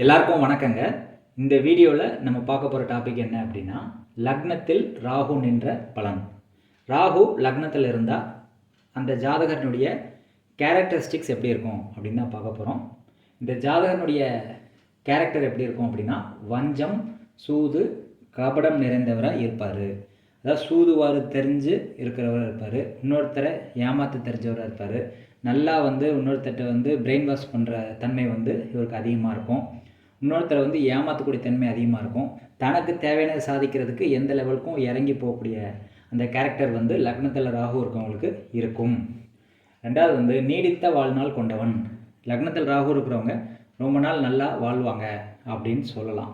எல்லாருக்கும் வணக்கங்க. இந்த வீடியோவில் நம்ம பார்க்க போகிற டாபிக் என்ன அப்படின்னா, லக்னத்தில் ராகு நின்ற பலன். ராகு லக்னத்தில் இருந்தால் அந்த ஜாதகனுடைய கேரக்டரிஸ்டிக்ஸ் எப்படி இருக்கும் அப்படின்னு தான் பார்க்க போகிறோம். இந்த ஜாதகனுடைய கேரக்டர் எப்படி இருக்கும் அப்படின்னா, வஞ்சம், சூது, கபடம் நிறைந்தவராக இருப்பார். அதாவது சூதுவாறு தெரிஞ்சு இருக்கிறவராக இருப்பார். இன்னொருத்தரை ஏமாற்ற தெரிஞ்சவராக இருப்பார். நல்லா இன்னொருத்தட்ட பிரெயின் வாஷ் பண்ணுற தன்மை இவருக்கு அதிகமாக இருக்கும். இன்னொருத்தரை ஏமாற்றக்கூடிய தன்மை அதிகமாக இருக்கும். தனக்கு தேவையானதை சாதிக்கிறதுக்கு எந்த லெவலுக்கும் இறங்கி போகக்கூடிய அந்த கேரக்டர் லக்னத்தில் ராகு இருக்கவங்களுக்கு இருக்கும். ரெண்டாவது நீடித்த வாழ்நாள் கொண்டவன். லக்னத்தில் ராகு இருக்கிறவங்க ரொம்ப நாள் நல்லா வாழ்வாங்க அப்படின்னு சொல்லலாம்.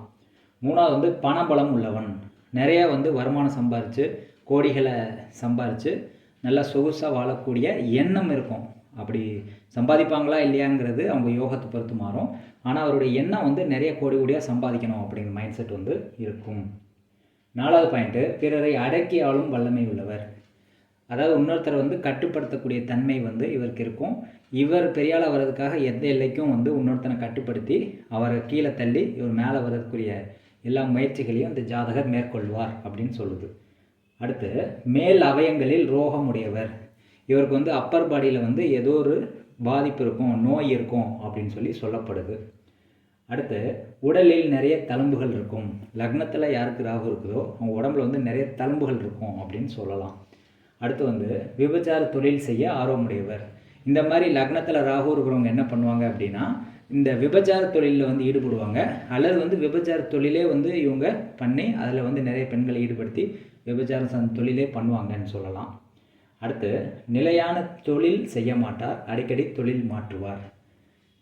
மூணாவது பணபலம் உள்ளவன். நிறைய வருமானம் சம்பாரித்து கோடிகளை சம்பாரித்து நல்லா சொகுசாக வாழக்கூடிய எண்ணம் இருக்கும். அப்படி சம்பாதிப்பாங்களா இல்லையாங்கிறது அவங்க யோகத்தை பொறுத்து மாறும். ஆனால் அவருடைய எண்ணம் நிறைய கோடியாக சம்பாதிக்கணும் அப்படிங்கிற மைண்ட் செட் இருக்கும். நாலாவது பாயிண்ட்டு, பிறரை அடக்கி ஆளும் வல்லமை உள்ளவர். அதாவது இன்னொருத்தரை கட்டுப்படுத்தக்கூடிய தன்மை இவருக்கு இருக்கும். இவர் பெரியாளாக வர்றதுக்காக எந்த எல்லைக்கும் இன்னொருத்தனை கட்டுப்படுத்தி அவரை கீழே தள்ளி இவர் மேலே வர்றதுக்குரிய எல்லா முயற்சிகளையும் இந்த ஜாதகர் மேற்கொள்வார் அப்படின்னு சொல்லுது. அடுத்து, மேல் அவயங்களில் ரோகம் உடையவர். இவருக்கு அப்பர் பாடியில் ஏதோ ஒரு பாதிப்பு இருக்கும், நோய் இருக்கும் அப்படின்னு சொல்லப்படுது. அடுத்து, உடலில் நிறைய தழும்புகள் இருக்கும். லக்னத்தில் யாருக்கு ராகு இருக்குதோ அவங்க உடம்புல நிறைய தழும்புகள் இருக்கும் அப்படின்னு சொல்லலாம். அடுத்து விபச்சார தொழில் செய்ய ஆர்வமுடையவர். இந்த மாதிரி லக்னத்தில் ராகு இருக்கிறவங்க என்ன பண்ணுவாங்க அப்படின்னா, இந்த விபச்சார தொழிலில் ஈடுபடுவாங்க. அல்லது விபச்சார தொழிலே இவங்க பண்ணி அதில் நிறைய பெண்களை ஈடுபடுத்தி விபச்சார தொழிலே பண்ணுவாங்கன்னு சொல்லலாம். அடுத்து, நிலையான தொழில் செய்ய மாட்டார், அடிக்கடி தொழில் மாற்றுவார்.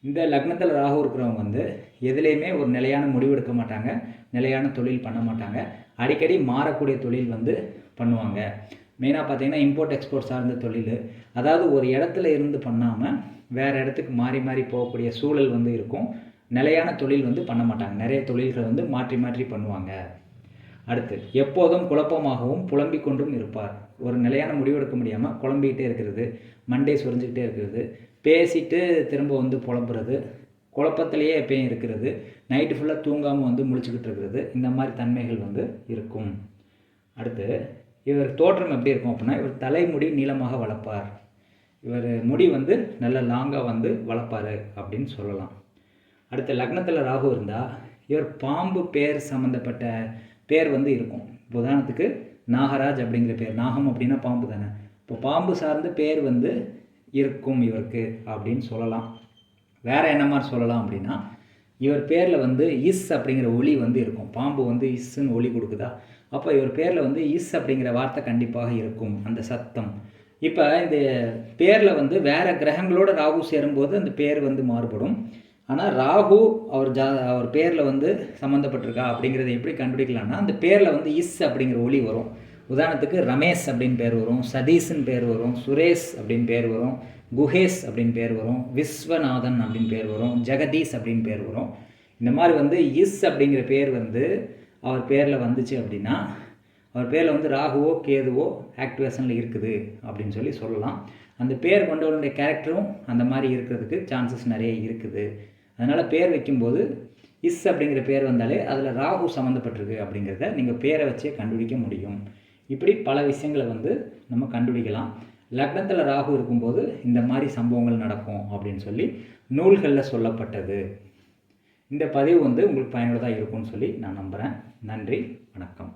இந்த லக்னத்தில் ராகு இருக்கிறவங்க எதுலேயுமே ஒரு நிலையான முடிவு எடுக்க மாட்டாங்க, நிலையான தொழில் பண்ண மாட்டாங்க, அடிக்கடி மாறக்கூடிய தொழில் பண்ணுவாங்க. மெயினாக பார்த்தீங்கன்னா இம்போர்ட் எக்ஸ்போர்ட் சார்ந்த தொழில். அதாவது ஒரு இடத்துல இருந்து பண்ணாமல் வேறு இடத்துக்கு மாறி மாறி போகக்கூடிய சூழல் இருக்கும். நிலையான தொழில் பண்ண மாட்டாங்க, நிறைய தொழில்கள் மாற்றி மாற்றி பண்ணுவாங்க. அடுத்து, எப்போதும் குழப்பமாகவும் புலம்பிக் கொண்டும் இருப்பார். ஒரு நிலையான முடிவெடுக்க முடியாமல் குழம்பிக்கிட்டே இருக்கிறது, மண்டே சுரிஞ்சிக்கிட்டே இருக்கிறது, பேசிட்டு திரும்ப புலம்புறது, குழப்பத்திலேயே எப்பயும் இருக்கிறது, நைட்டு ஃபுல்லாக தூங்காமல் முழிச்சுக்கிட்டு இருக்கிறது, இந்த மாதிரி தன்மைகள் இருக்கும். அடுத்து, இவர் தோற்றம் எப்படி இருக்கும் அப்படின்னா, இவர் தலைமுடி நீளமாக வளர்ப்பார். இவர் முடி நல்ல லாங்காக வளர்ப்பார் அப்படின்னு சொல்லலாம். அடுத்து, லக்னத்தில் ராகு இருந்தால் இவர் பாம்பு பேர் சம்மந்தப்பட்ட பேர் இருக்கும். உதாரணத்துக்கு நாகராஜ் அப்படிங்கிற பேர். நாகம் அப்படின்னா பாம்பு தானே. இப்போ பாம்பு சார்ந்த பேர் இருக்கும் இவருக்கு அப்படின்னு சொல்லலாம். வேறு என்ன மாதிரி சொல்லலாம் அப்படின்னா, இவர் பேரில் இஸ் அப்படிங்கிற ஒலி இருக்கும். பாம்பு இஸ்ன்னு ஒலி கொடுக்குதா, அப்போ இவர் பேரில் இஸ் அப்படிங்கிற வார்த்தை கண்டிப்பாக இருக்கும், அந்த சத்தம். இப்போ இந்த பேரில் வேறு கிரகங்களோட ராகு சேரும்போது அந்த பேர் மாறுபடும். ஆனால் ராகு அவர் பேரில் சம்மந்தப்பட்டிருக்கா அப்படிங்கிறத எப்படி கண்டுபிடிக்கலாம்னா, அந்த பேரில் இஸ் அப்படிங்கிற ஒலி வரும். உதாரணத்துக்கு ரமேஷ் அப்படின்னு பேர் வரும், சதீஷ்ன்னு பேர் வரும், சுரேஷ் அப்படின்னு பேர் வரும், குஹேஷ் அப்படின்னு பேர் வரும், விஸ்வநாதன் அப்படின்னு பேர் வரும், ஜெகதீஷ் அப்படின்னு பேர் வரும். இந்த மாதிரி இஸ் அப்படிங்கிற பேர் அவர் பேரில் வந்துச்சு அப்படின்னா அவர் பேரில் ராகுவோ கேதுவோ ஆக்டிவேஷனில் இருக்குது அப்படின்னு சொல்லலாம். அந்த பேர் கொண்டவருடைய கேரக்டரும் அந்த மாதிரி இருக்கிறதுக்கு சான்சஸ் நிறைய இருக்குது. அதனால் பேர் வைக்கும்போது இஸ் அப்படிங்கிற பேர் வந்தாலே அதில் ராகு சம்மந்தப்பட்டிருக்கு அப்படிங்கிறத நீங்கள் பேரை வச்சே கண்டுபிடிக்க முடியும். இப்படி பல விஷயங்களை நம்ம கண்டுபிடிக்கலாம். லக்னத்தில் ராகு இருக்கும்போது இந்த மாதிரி சம்பவங்கள் நடக்கும் அப்படின்னு நூல்களில் சொல்லப்பட்டது. இந்த பதிவு உங்களுக்கு பயனுள்ளதாக இருக்கும்னு நான் நம்புகிறேன். நன்றி, வணக்கம்.